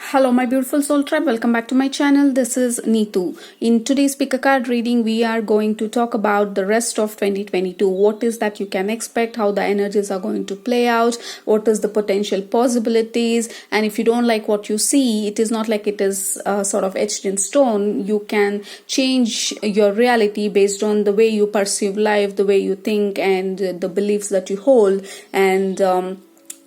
Hello my beautiful soul tribe, welcome back to my channel. This is Neetu. In today's pick a card reading, we are going to talk about the rest of 2022. What is that you can expect, how the energies are going to play out, what is the potential possibilities, and if you don't like what you see, it is not like it is sort of etched in stone. You can change your reality based on the way you perceive life, the way you think, and the beliefs that you hold, and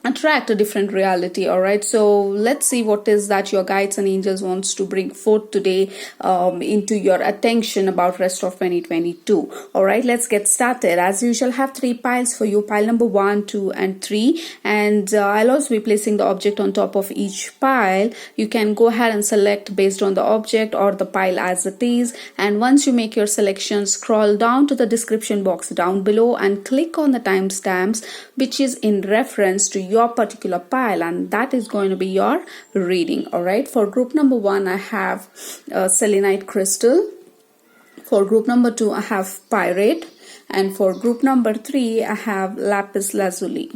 attract a different reality. All right, so let's see what is that your guides and angels wants to bring forth today into your attention about rest of 2022. All right, let's get started. As usual, have three piles for you, pile number 1, 2 and 3, and I'll also be placing the object on top of each pile. You can go ahead and select based on the object or the pile as it is, and once you make your selection, scroll down to the description box down below and click on the timestamps which is in reference to your particular pile, and that is going to be your reading. All right, for group number 1 I have selenite crystal, for group number 2 I have pyrite, and for group number 3 I have lapis lazuli.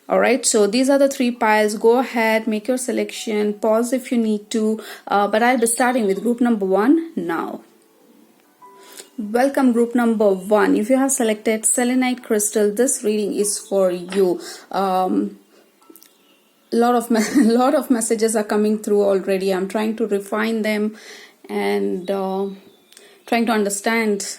All right, so these are the three piles. Go ahead, make your selection, pause if you need to, but I'll be starting with group number 1 now. Welcome group number 1. If you have selected selenite crystal, this reading is for you. Lot of messages are coming through already. I'm trying to refine them and trying to understand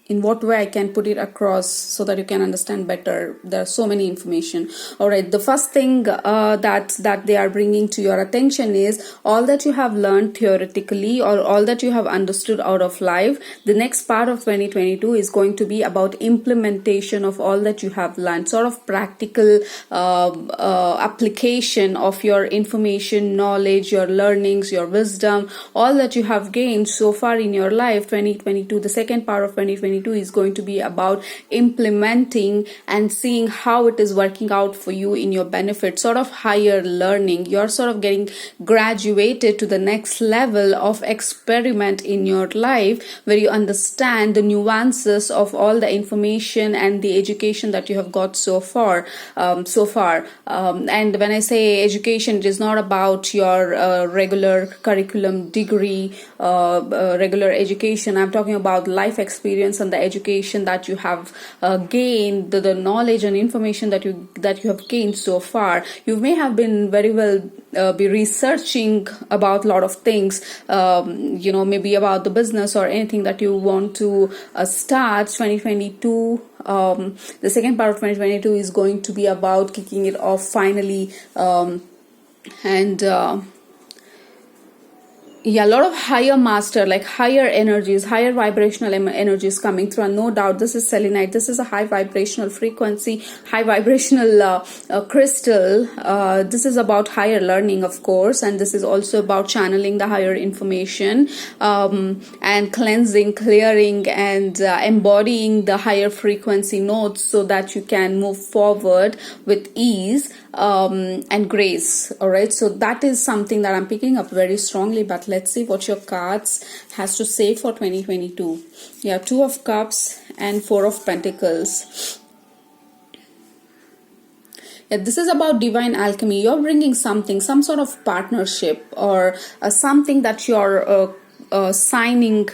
in what way I can put it across so that you can understand better. There are so many information. All right, the first thing that they are bringing to your attention is all that you have learned theoretically or all that you have understood out of life. The next part of 2022 is going to be about implementation of all that you have learned, sort of practical application of your information, knowledge, your learnings, your wisdom, all that you have gained so far in your life. 2022, the second part of 2022 is going to be about implementing and seeing how it is working out for you in your benefit, sort of higher learning. You're sort of getting graduated to the next level of experiment in your life where you understand the nuances of all the information and the education that you have got so far. And when I say education, it is not about your regular curriculum degree, regular education. I'm talking about life experience and the education that you have gained, the knowledge and information that you have gained so far. You may have been very well be researching about a lot of things, maybe about the business or anything that you want to start. 2022, the second part of 2022 is going to be about kicking it off finally, a lot of higher master, like higher energies, higher vibrational energies coming through. And no doubt this is selenite. This is a high vibrational frequency, high vibrational crystal. This is about higher learning, of course, and this is also about channeling the higher information, and cleansing, clearing, and embodying the higher frequency notes so that you can move forward with ease and grace. All right, so that is something that I'm picking up very strongly. But let's see what your cards has to say for 2022. Yeah, 2 of Cups and 4 of Pentacles. Yeah, this is about divine alchemy. You're bringing something, some sort of partnership or something that you're signing.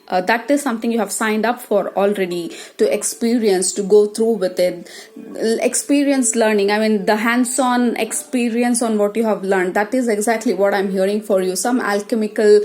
That is something you have signed up for already to experience, to go through with it. Experience learning. I mean, the hands-on experience on what you have learned. That is exactly what I'm hearing for you. Some alchemical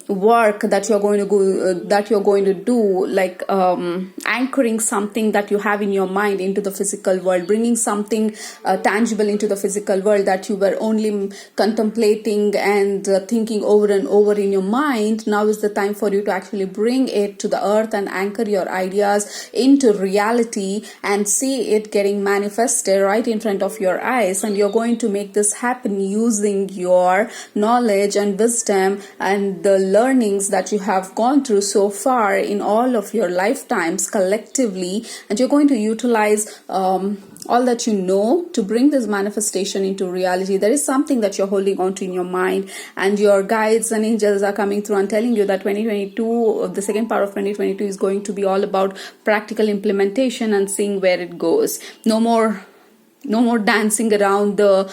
work that you're going to do, like anchoring something that you have in your mind into the physical world, bringing something tangible into the physical world that you were only contemplating and thinking over and over in your mind. Now is the time for you to actually bring it to the earth and anchor your ideas into reality and see it getting manifested right in front of your eyes. And you're going to make this happen using your knowledge and wisdom and the learnings that you have gone through so far in all of your lifetimes collectively, and you're going to utilize all that you know to bring this manifestation into reality. There is something that you're holding on to in your mind, and your guides and angels are coming through and telling you that 2022, the second part of 2022, is going to be all about practical implementation and seeing where it goes. No more dancing around the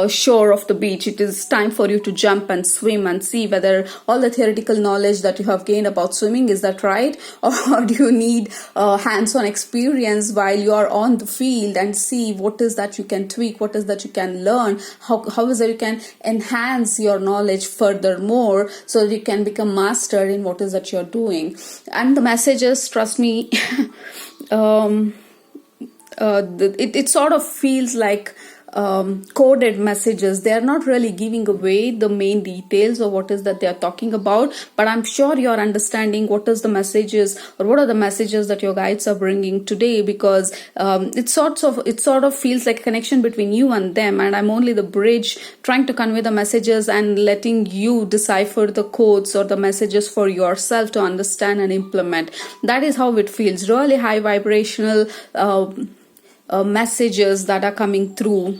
shore of the beach. It is time for you to jump and swim and see whether all the theoretical knowledge that you have gained about swimming, is that right? Or do you need hands-on experience while you are on the field and see what is that you can tweak, what is that you can learn, how is that you can enhance your knowledge furthermore so that you can become master in what is that you're doing. And the messages, trust me, it sort of feels like coded messages. They are not really giving away the main details of what is that they are talking about, but I'm sure you are understanding what is the messages, or what are the messages that your guides are bringing today, because it sort of feels like a connection between you and them, and I'm only the bridge trying to convey the messages and letting you decipher the codes or the messages for yourself to understand and implement. That is how it feels. Really high vibrational messages that are coming through,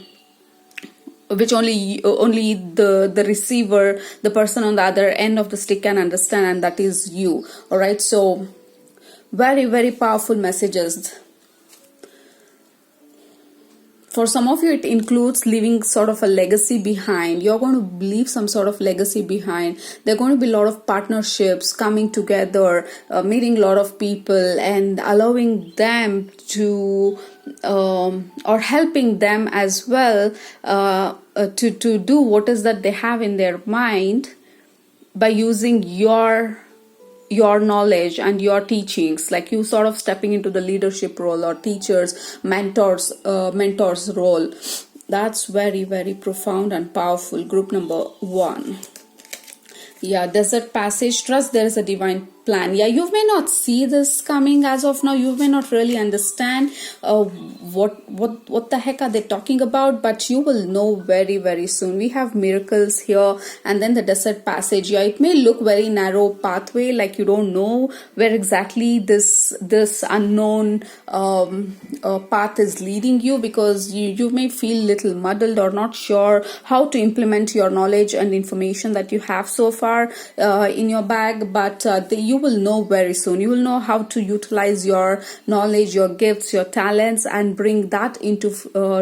which only the receiver, the person on the other end of the stick, can understand, and that is you. All right, so very, very powerful messages. For some of you, it includes leaving sort of a legacy behind. You're going to leave some sort of legacy behind. There are going to be a lot of partnerships coming together, meeting a lot of people and allowing them to, or helping them as well to do what is that they have in their mind by using your knowledge and your teachings, like you sort of stepping into the leadership role or teachers, mentors role. That's very, very profound and powerful. Group number 1. Yeah, desert passage. Trust there is a divine plan. Yeah, you may not see this coming as of now. You may not really understand what the heck are they talking about, but you will know very, very soon. We have miracles here, and then the desert passage. Yeah, it may look very narrow pathway, like you don't know where exactly this unknown path is leading you, because you may feel little muddled or not sure how to implement your knowledge and information that you have so far in your bag, but you will know very soon. You will know how to utilize your knowledge, your gifts, your talents, and bring that into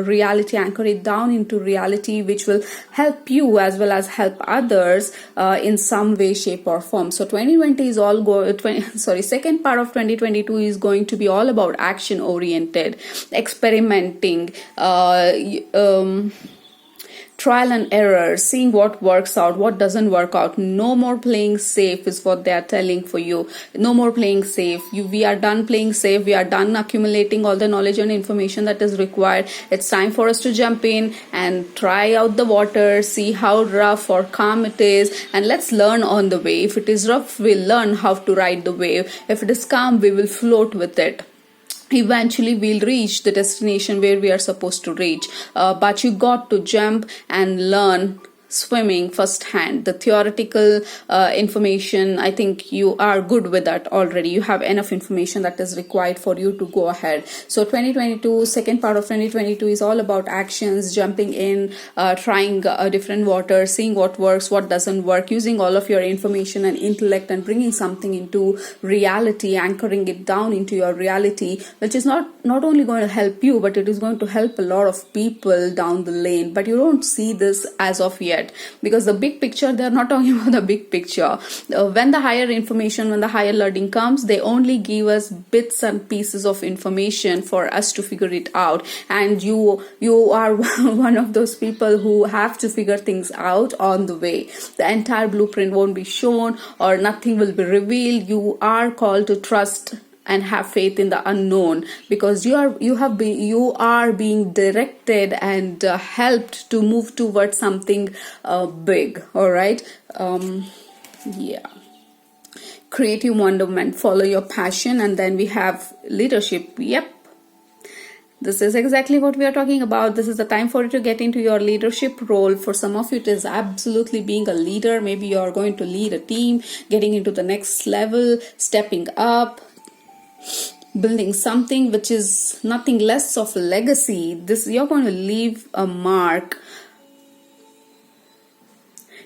reality, anchor it down into reality, which will help you as well as help others in some way, shape, or form. So 2020 is second part of 2022 is going to be all about action oriented, experimenting, trial and error, seeing what works out, what doesn't work out. No more playing safe is what they are telling for you. No more playing safe. We are done playing safe. We are done accumulating all the knowledge and information that is required. It's time for us to jump in and try out the water, see how rough or calm it is, and let's learn on the way. If it is rough, we'll learn how to ride the wave. If it is calm, we will float with it. Eventually we'll reach the destination where we are supposed to reach, but you got to jump and learn swimming firsthand. The theoretical information, I think you are good with that already. You have enough information that is required for you to go ahead. So 2022, second part of 2022 is all about actions, jumping in, trying different water, seeing what works, what doesn't work, using all of your information and intellect and bringing something into reality, anchoring it down into your reality, which is not only going to help you, but it is going to help a lot of people down the lane. But you don't see this as of yet, because the big picture, they're not talking about the big picture. When the higher information, when the higher learning comes, they only give us bits and pieces of information for us to figure it out, and you are one of those people who have to figure things out on the way. The entire blueprint won't be shown or nothing will be revealed. You are called to trust and have faith in the unknown, because you are being directed and helped to move towards something big. All right. Yeah. Creative wonderment, follow your passion. And then we have leadership. Yep, this is exactly what we are talking about. This is the time for you to get into your leadership role. For some of you, it is absolutely being a leader. Maybe you are going to lead a team, getting into the next level, stepping up, building something which is nothing less of a legacy. You're going to leave a mark.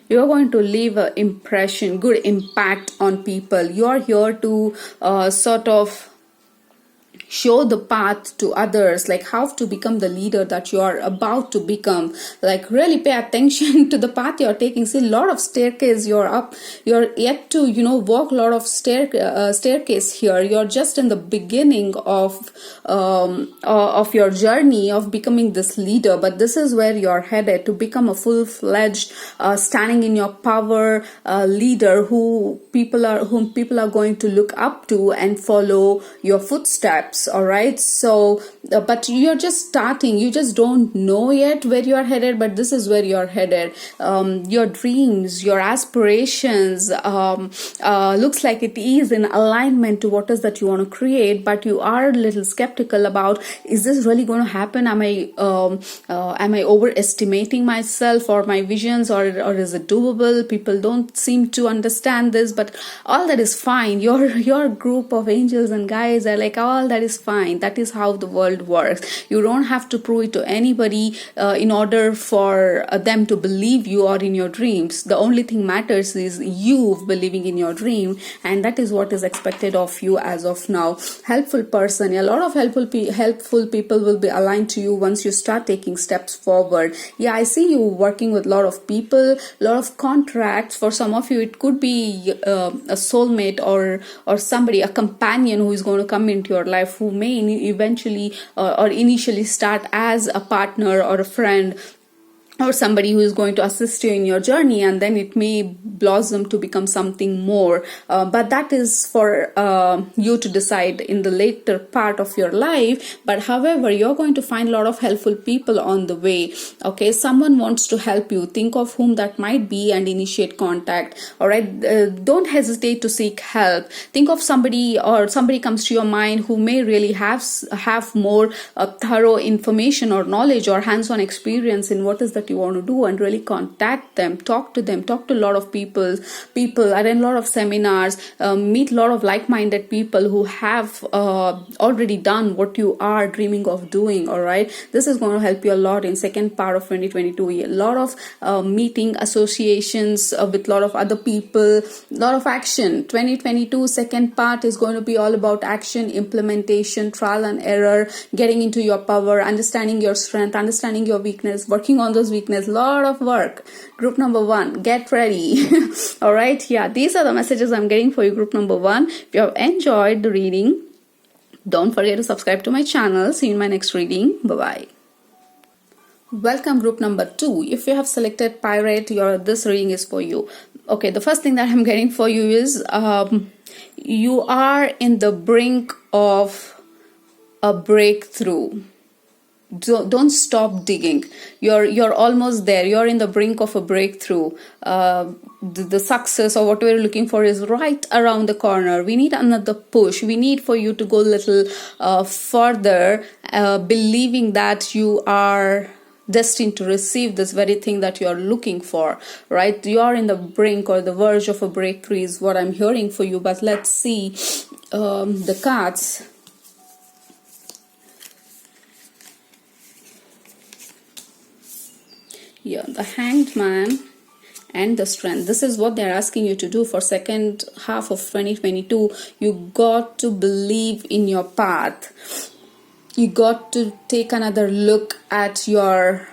You're going to leave an impression, good impact on people. You're here to sort of show the path to others, like how to become the leader that you are about to become. Like really pay attention to the path you're taking. See, a lot of staircase you're up, you're yet to walk a lot of staircase here. You're just in the beginning of your journey of becoming this leader, but this is where you're headed, to become a full-fledged standing in your power leader whom people are going to look up to and follow your footsteps. All right, so but you're just starting, you just don't know yet where you're headed, but this is where you're headed. Your dreams, your aspirations looks like it is in alignment to what is that you want to create, but you are a little skeptical about, is this really going to happen? Am I overestimating myself or my visions, or is it doable? People don't seem to understand this, but all that is fine. Your group of angels and guides are like, all that is fine. That is how the world works. You don't have to prove it to anybody in order for them to believe you or in your dreams. The only thing matters is you believing in your dream, and that is what is expected of you as of now. Helpful person, a lot of helpful people will be aligned to you once you start taking steps forward. Yeah, I see you working with a lot of people, a lot of contracts. For some of you, it could be a soulmate or somebody, a companion who is going to come into your life, who may eventually or initially start as a partner or a friend, or somebody who is going to assist you in your journey, and then it may blossom to become something more. But that is for you to decide in the later part of your life. But however, you're going to find a lot of helpful people on the way. Okay, someone wants to help you. Think of whom that might be and initiate contact. All right, don't hesitate to seek help. Think of somebody, or somebody comes to your mind who may really have more thorough information or knowledge or hands-on experience in what is that you want to do, and really contact them, talk to a lot of people, attend a lot of seminars, meet a lot of like-minded people who have already done what you are dreaming of doing. All right, this is going to help you a lot in second part of 2022. A lot of meeting associations with a lot of other people, a lot of action. 2022 second part is going to be all about action, implementation, trial and error, getting into your power, understanding your strength, understanding your weakness, working on those weakness. Lot of work. Group number 1, get ready. All right, yeah, these are the messages I'm getting for you, group number 1. If you have enjoyed the reading, don't forget to subscribe to my channel. See you in my next reading. Bye bye. Welcome, group number 2. If you have selected Pirate, this reading is for you. Okay, the first thing that I'm getting for you is you are in the brink of a breakthrough. Don't stop digging. You're almost there. You're in the brink of a breakthrough. The success or whatever you're looking for is right around the corner. We need another push. We need for you to go a little further, believing that you are destined to receive this very thing that you are looking for. Right? You are in the brink or the verge of a breakthrough is what I'm hearing for you. But let's see the cards. Yeah, the Hanged Man and the Strength. This is what they're asking you to do for second half of 2022. You got to believe in your path. You got to take another look at your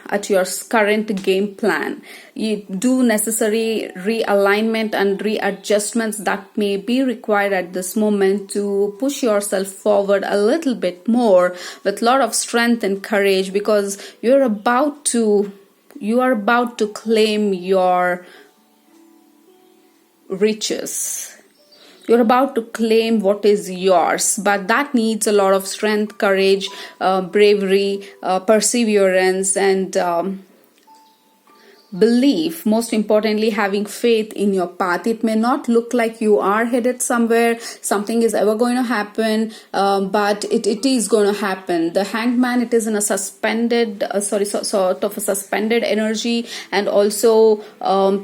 current game plan. You do necessary realignment and readjustments that may be required at this moment to push yourself forward a little bit more with a lot of strength and courage, because you are about to claim your riches. You're about to claim what is yours, but that needs a lot of strength, courage, bravery, perseverance, and belief. Most importantly, having faith in your path. It may not look like you are headed somewhere, something is ever going to happen, but it is going to happen. The Hanged Man, it is in a suspended sort of a suspended energy, and also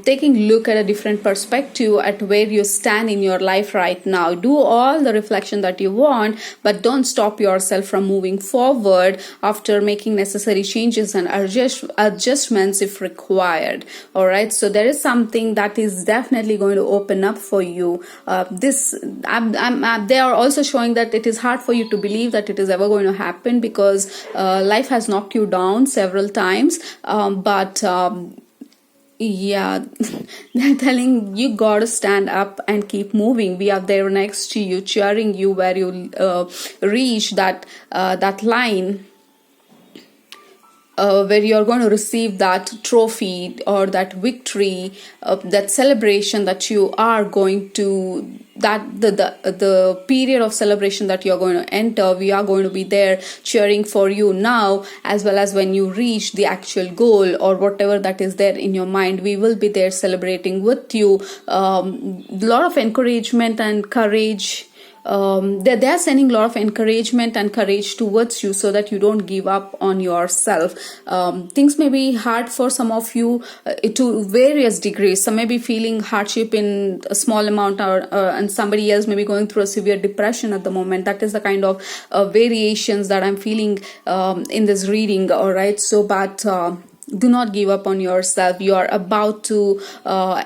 taking a look at a different perspective at where you stand in your life right now. Do all the reflection that you want, but don't stop yourself from moving forward after making necessary changes and adjustments if required. inspired. All right, so there is something that is definitely going to open up for you. They are also showing that it is hard for you to believe that it is ever going to happen, because life has knocked you down several times, but yeah, they're telling you gotta stand up and keep moving. We are there next to you, cheering you where you reach that line, where you're going to receive that trophy or that victory, that celebration that you are going to, that the period of celebration that you're going to enter. We are going to be there cheering for you now, as well as when you reach the actual goal or whatever that is there in your mind. We will be there celebrating with you. A lot of encouragement and courage. They are sending a lot of encouragement and courage towards you, so that you don't give up on yourself. Things may be hard for some of you to various degrees. Some may be feeling hardship in a small amount, and somebody else may be going through a severe depression at the moment. That is the kind of variations that I'm feeling in this reading. All right, so but do not give up on yourself. You are about to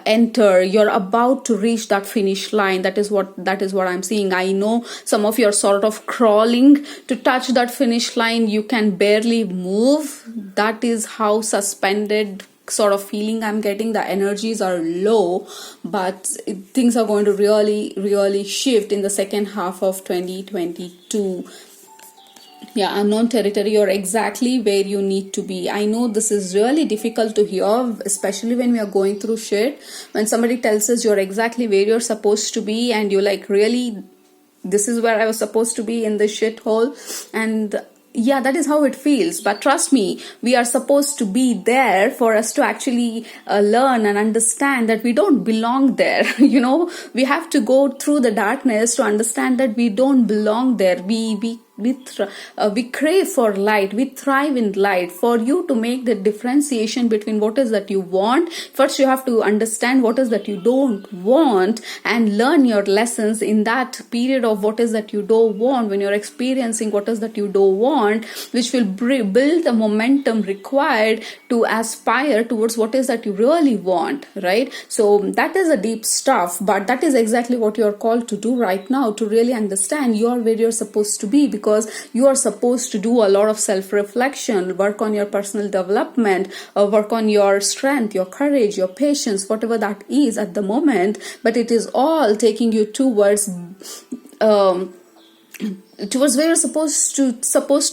enter, you're about to reach that finish line. That is what I'm seeing. I know some of you are sort of crawling to touch that finish line. You can barely move. That is how suspended sort of feeling I'm getting. The energies are low, but things are going to really shift in the second half of 2022. Yeah, unknown territory, you're exactly where you need to be. I know this is really difficult to hear, especially when we are going through shit. When somebody tells us you're exactly where you're supposed to be, and you're like, really, this is where I was supposed to be, in this shithole. And yeah, that is how it feels. But trust me, we are supposed to be there for us to actually learn and understand that we don't belong there. We have to go through the darkness to understand that we don't belong there. We crave for light. We thrive in light. For you to make the differentiation between what is that you want, first you have to understand what is that you don't want, and learn your lessons in that period of what is that you don't want. When you're experiencing what is that you don't want, which will build the momentum required to aspire towards what is that you really want, right? So that is a deep stuff, but that is exactly what you're called to do right now, to really understand you are where you're supposed to be, because you are supposed to do a lot of self-reflection, work on your personal development, work on your strength, your courage, your patience, whatever that is at the moment. But it is all taking you towards where you're supposed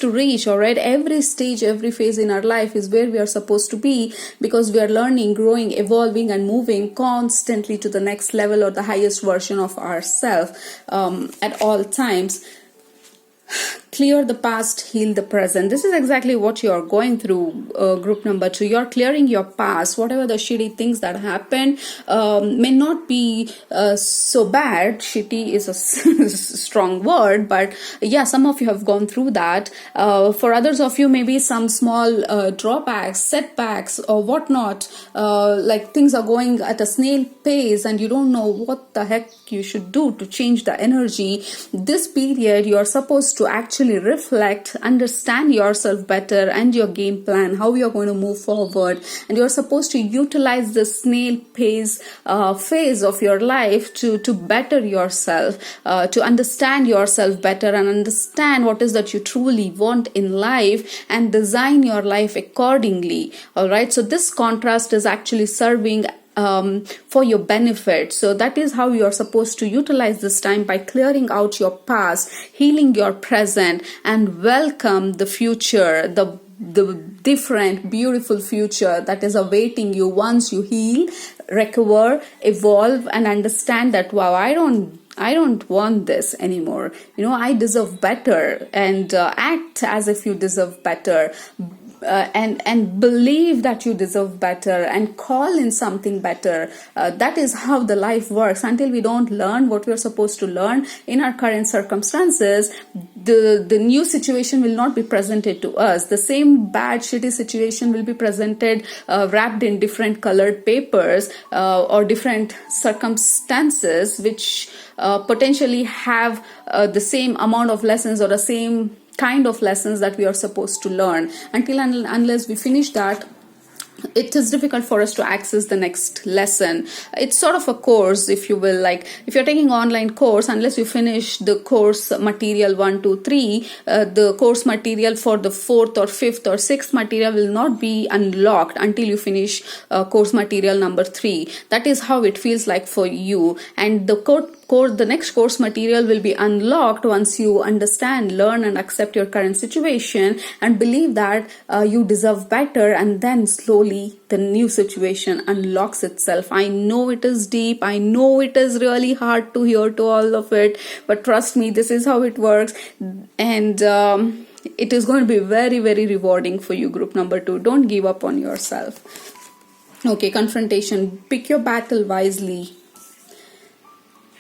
to reach. All right, every stage, every phase in our life is where we are supposed to be, because we are learning, growing, evolving, and moving constantly to the next level or the highest version of ourselves at all times. Clear the past, heal the present. This is exactly what you are going through, group number 2. You're clearing your past. Whatever the shitty things that happened may not be so bad. Shitty is a strong word, but yeah, some of you have gone through that. For others of you, maybe some small drawbacks, setbacks, or whatnot. Like things are going at a snail pace, and you don't know what the heck you should do to change the energy. This period, you are supposed to actually reflect, understand yourself better and your game plan, how you're going to move forward, and you're supposed to utilize the snail pace phase of your life to better yourself, to understand yourself better and understand what is that you truly want in life, and design your life accordingly. All right, so this contrast is actually serving for your benefit. So that is how you are supposed to utilize this time, by clearing out your past, healing your present, and welcome the future, the different, beautiful future that is awaiting you once you heal, recover, evolve, and understand that, wow, I don't want this anymore. I deserve better, and act as if you deserve better. And believe that you deserve better, and call in something better. That is how the life works. Until we don't learn what we're supposed to learn in our current circumstances, the new situation will not be presented to us. The same bad, shitty situation will be presented wrapped in different colored papers or different circumstances, which potentially have the same amount of lessons or the same kind of lessons that we are supposed to learn. Until and unless we finish that, it is difficult for us to access the next lesson. It's sort of a course, if you will. Like if you're taking online course, unless you finish the course material 1, 2, 3, the course material for the fourth or fifth or sixth material will not be unlocked until you finish course material number 3. That is how it feels like for you. And the next course material will be unlocked once you understand, learn, and accept your current situation and believe that you deserve better, and then slowly the new situation unlocks itself. I know it is deep, I know it is really hard to hear to all of it, but trust me, this is how it works. And it is going to be very, very rewarding for you, group number 2. Don't give up on yourself. Okay, confrontation. Pick your battle wisely.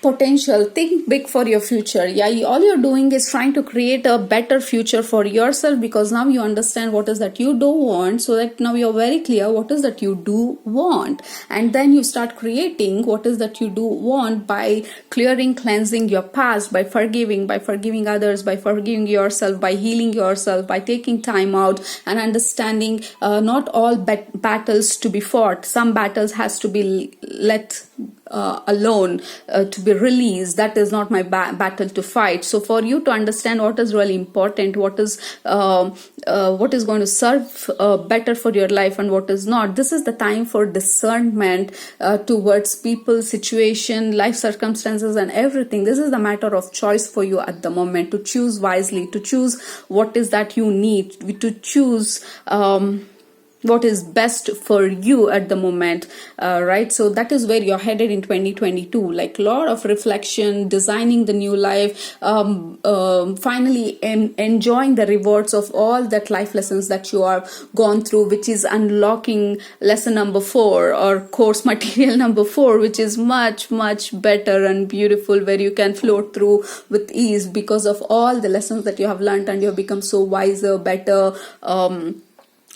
Potential. Think big for your future. Yeah, all you're doing is trying to create a better future for yourself, because now you understand what is that you don't want, so that now you're very clear what is that you do want, and then you start creating what is that you do want by cleansing your past, by forgiving others, by forgiving yourself, by healing yourself, by taking time out and understanding not all battles to be fought. Some battles has to be let alone, to be released. That is not my battle to fight. So for you to understand what is really important, what is going to serve better for your life and what is not, this is the time for discernment towards people, situation, life circumstances, and everything. This is the matter of choice for you at the moment, to choose wisely, to choose what is that you need, to choose what is best for you at the moment, right? So that is where you're headed in 2022, like a lot of reflection, designing the new life, finally enjoying the rewards of all that life lessons that you have gone through, which is unlocking lesson number 4 or course material number 4, which is much, much better and beautiful, where you can float through with ease because of all the lessons that you have learned, and you have become so wiser, better,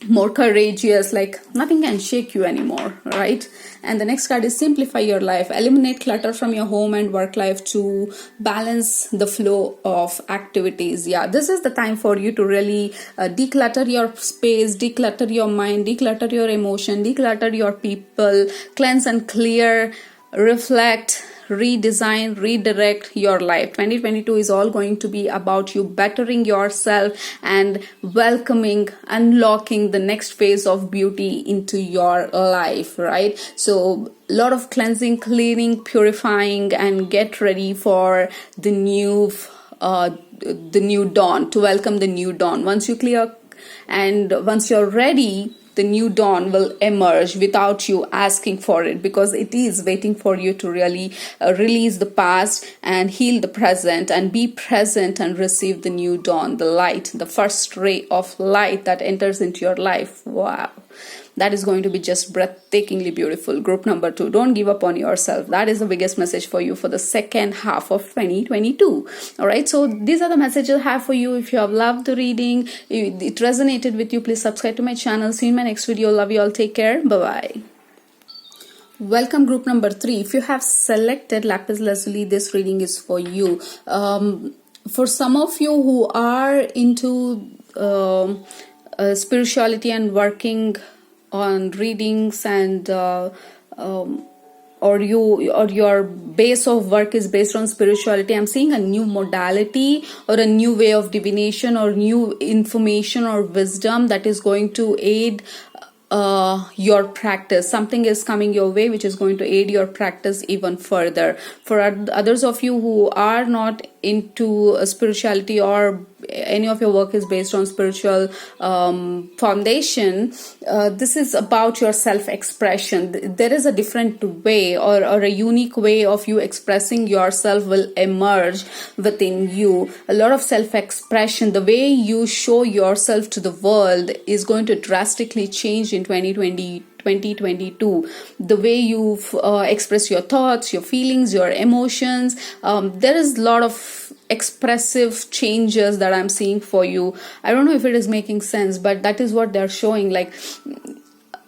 more courageous, like nothing can shake you anymore, right? And the next card is simplify your life. Eliminate clutter from your home and work life to balance the flow of activities. Yeah, this is the time for you to really declutter your space, declutter your mind, declutter your emotion, declutter your people, cleanse and clear, reflect, redesign, redirect your life. 2022 is all going to be about you bettering yourself and welcoming, unlocking the next phase of beauty into your life, right? So a lot of cleansing, cleaning, purifying, and get ready for the new dawn, to welcome the new dawn. Once you clear and once you're ready, the new dawn will emerge without you asking for it, because it is waiting for you to really release the past and heal the present and be present and receive the new dawn, the light, the first ray of light that enters into your life. Wow. That is going to be just breathtakingly beautiful. Group number 2, don't give up on yourself. That is the biggest message for you for the second half of 2022. All right, so these are the messages I have for you. If you have loved the reading, it resonated with you, please subscribe to my channel. See you in my next video. Love you all. Take care. Bye-bye. Welcome, group number 3. If you have selected lapis lazuli, this reading is for you. For some of you who are into spirituality and working on readings, and or your base of work is based on spirituality, I'm seeing a new modality or a new way of divination or new information or wisdom that is going to aid your practice. Something is coming your way which is going to aid your practice even further. For others of you who are not into spirituality, or any of your work is based on spiritual foundation, this is about your self-expression. There is a different way or a unique way of you expressing yourself will emerge within you. A lot of self-expression, the way you show yourself to the world is going to drastically change in 2022. The way you express your thoughts, your feelings, your emotions, there is a lot of expressive changes that I'm seeing for you. I don't know if it is making sense, but that is what they're showing. Like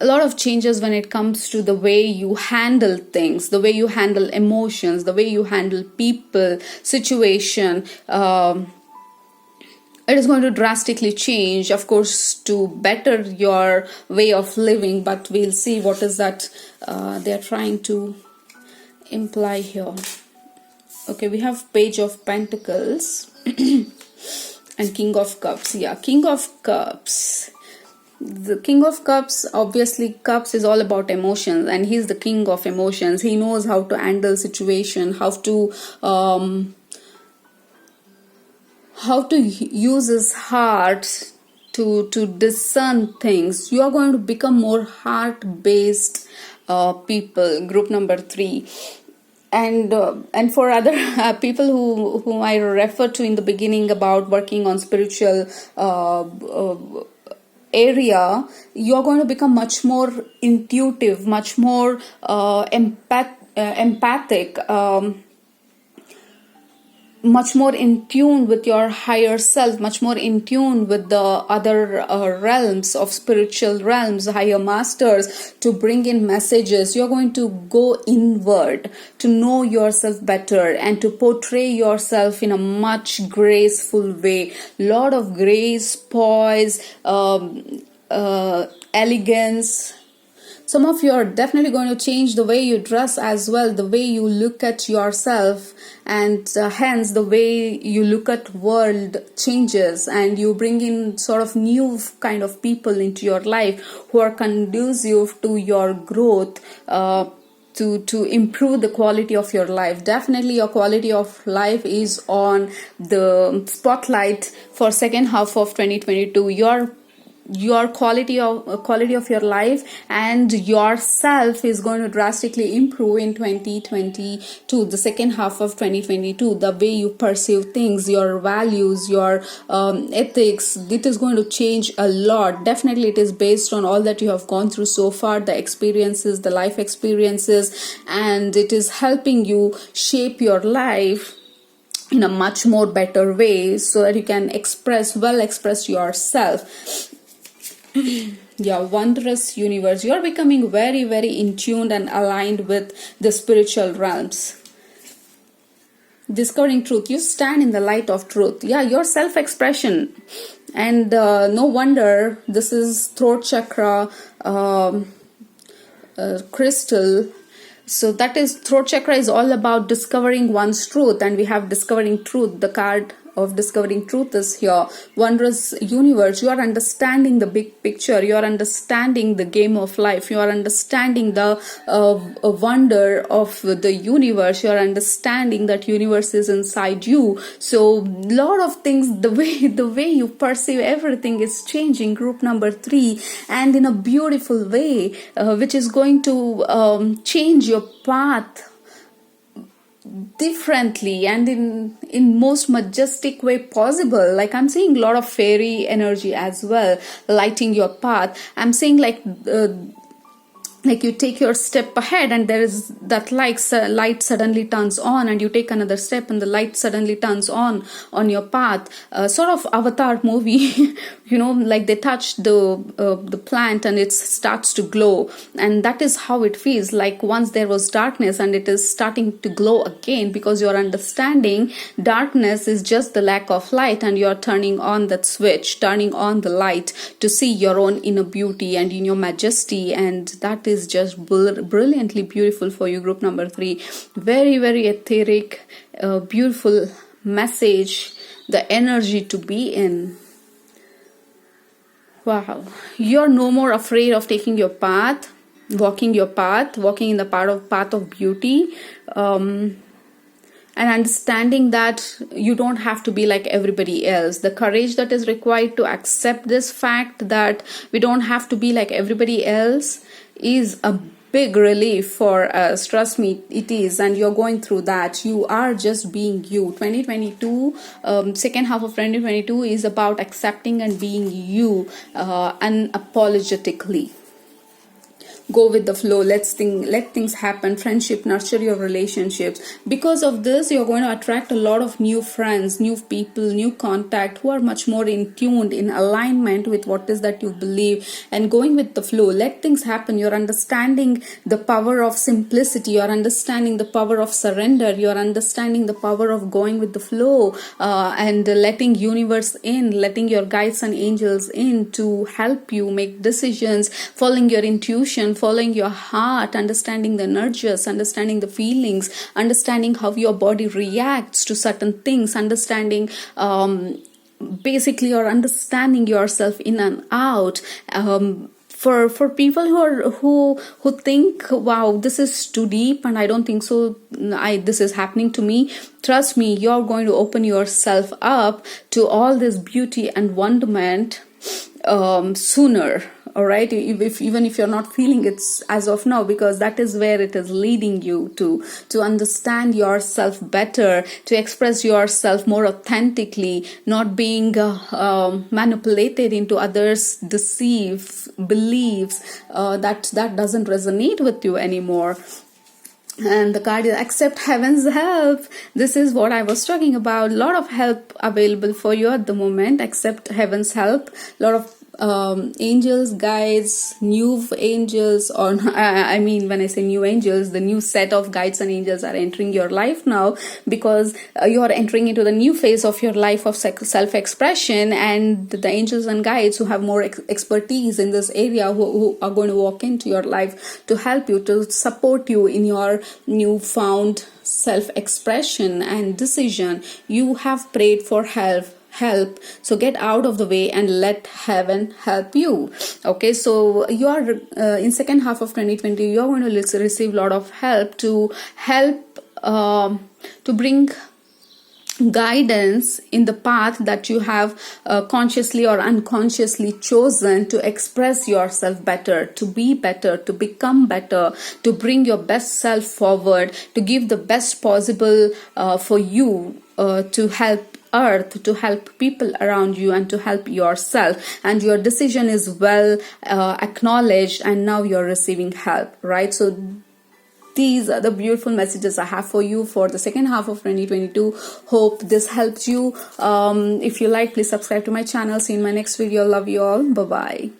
a lot of changes when it comes to the way you handle things, the way you handle emotions, the way you handle people, situation, it is going to drastically change, of course, to better your way of living, but we'll see what is that they're trying to imply here. Okay, we have Page of Pentacles and King of Cups. Yeah, King of Cups. The King of Cups, obviously, Cups is all about emotions, and he's the king of emotions. He knows how to handle situation, how to use his heart to discern things. You are going to become more heart based people, group number 3. And for other people whom I referred to in the beginning about working on spiritual area, you're going to become much more intuitive, much more empathic, much more in tune with your higher self, much more in tune with the other realms of spiritual realms, higher masters, to bring in messages. You're going to go inward to know yourself better and to portray yourself in a much graceful way. Lot of grace, poise, elegance. Some of you are definitely going to change the way you dress as well, the way you look at yourself, and hence the way you look at world changes, and you bring in sort of new kind of people into your life who are conducive to your growth, to improve the quality of your life. Definitely your quality of life is on the spotlight for second half of 2022. Your quality of your life and yourself is going to drastically improve in 2022, the second half of 2022. The way you perceive things, your values, your ethics, it is going to change a lot. Definitely it is based on all that you have gone through so far, the experiences, the life experiences, and it is helping you shape your life in a much more better way so that you can express yourself. Yeah, wondrous universe. You're becoming very, very in tune and aligned with the spiritual realms. Discovering truth. You stand in the light of truth. Yeah, your self-expression. And no wonder this is throat chakra crystal. So that is, throat chakra is all about discovering one's truth, and we have discovering truth. The card of discovering truth is here. Wondrous universe. You are understanding the big picture. You are understanding the game of life. You are understanding the wonder of the universe. You are understanding that universe is inside you. So lot of things, the way you perceive everything is changing, group number 3, and in a beautiful way, which is going to change your path differently and in most majestic way possible. Like I'm seeing a lot of fairy energy as well lighting your path. I'm seeing like you take your step ahead and there is that light suddenly turns on, and you take another step and the light suddenly turns on your path. Sort of Avatar movie, like they touch the plant and it starts to glow, and that is how it feels like once there was darkness and it is starting to glow again, because you're understanding darkness is just the lack of light, and you're turning on that switch, turning on the light to see your own inner beauty and in your majesty, and that is just brilliantly beautiful for you, group number 3. Very, very etheric, beautiful message, the energy to be in. Wow, you're no more afraid of taking your path, walking in the path of beauty, and understanding that you don't have to be like everybody else. The courage that is required to accept this fact that we don't have to be like everybody else is a big relief for us. Trust me, it is, and you're going through that. You are just being you. 2022, second half of 2022 is about accepting and being you unapologetically. go with the flow, let things happen. Friendship, nurture your relationships. Because of this, you're going to attract a lot of new friends, new people, new contact who are much more in tuned, in alignment with what is that you believe, and going with the flow. Let things happen. You're understanding the power of simplicity, you're understanding the power of surrender, you're understanding the power of going with the flow, and letting universe in, letting your guides and angels in to help you make decisions, following your intuition, following your heart, understanding the energies, understanding the feelings, understanding how your body reacts to certain things, understanding basically you're understanding yourself in and out. For people who think, wow, this is too deep and I don't think so, this is happening to me, trust me, you're going to open yourself up to all this beauty and wonderment sooner. All right, even if you're not feeling it as of now, because that is where it is leading you to understand yourself better, to express yourself more authentically, not being manipulated into others' beliefs that doesn't resonate with you anymore. And the card is accept heaven's help. This is what I was talking about. A lot of help available for you at the moment. Accept heaven's help. A lot of angels, guides, new angels, or I mean, when I say new angels, the new set of guides and angels are entering your life now, because you are entering into the new phase of your life of self-expression, and the angels and guides who have more expertise in this area, who are going to walk into your life to help you, to support you in your newfound self-expression and decision. You have prayed for help, so get out of the way and let heaven help you. Okay, so you are in second half of 2020, you are going to receive a lot of help to bring guidance in the path that you have consciously or unconsciously chosen, to express yourself better, to be better, to become better, to bring your best self forward, to give the best possible for you, to help earth, to help people around you, and to help yourself. And your decision is well acknowledged, and now you're receiving help, right? So these are the beautiful messages I have for you for the second half of 2022. Hope this helps you. If you like, please subscribe to my channel. See you in my next video. Love you all. Bye bye.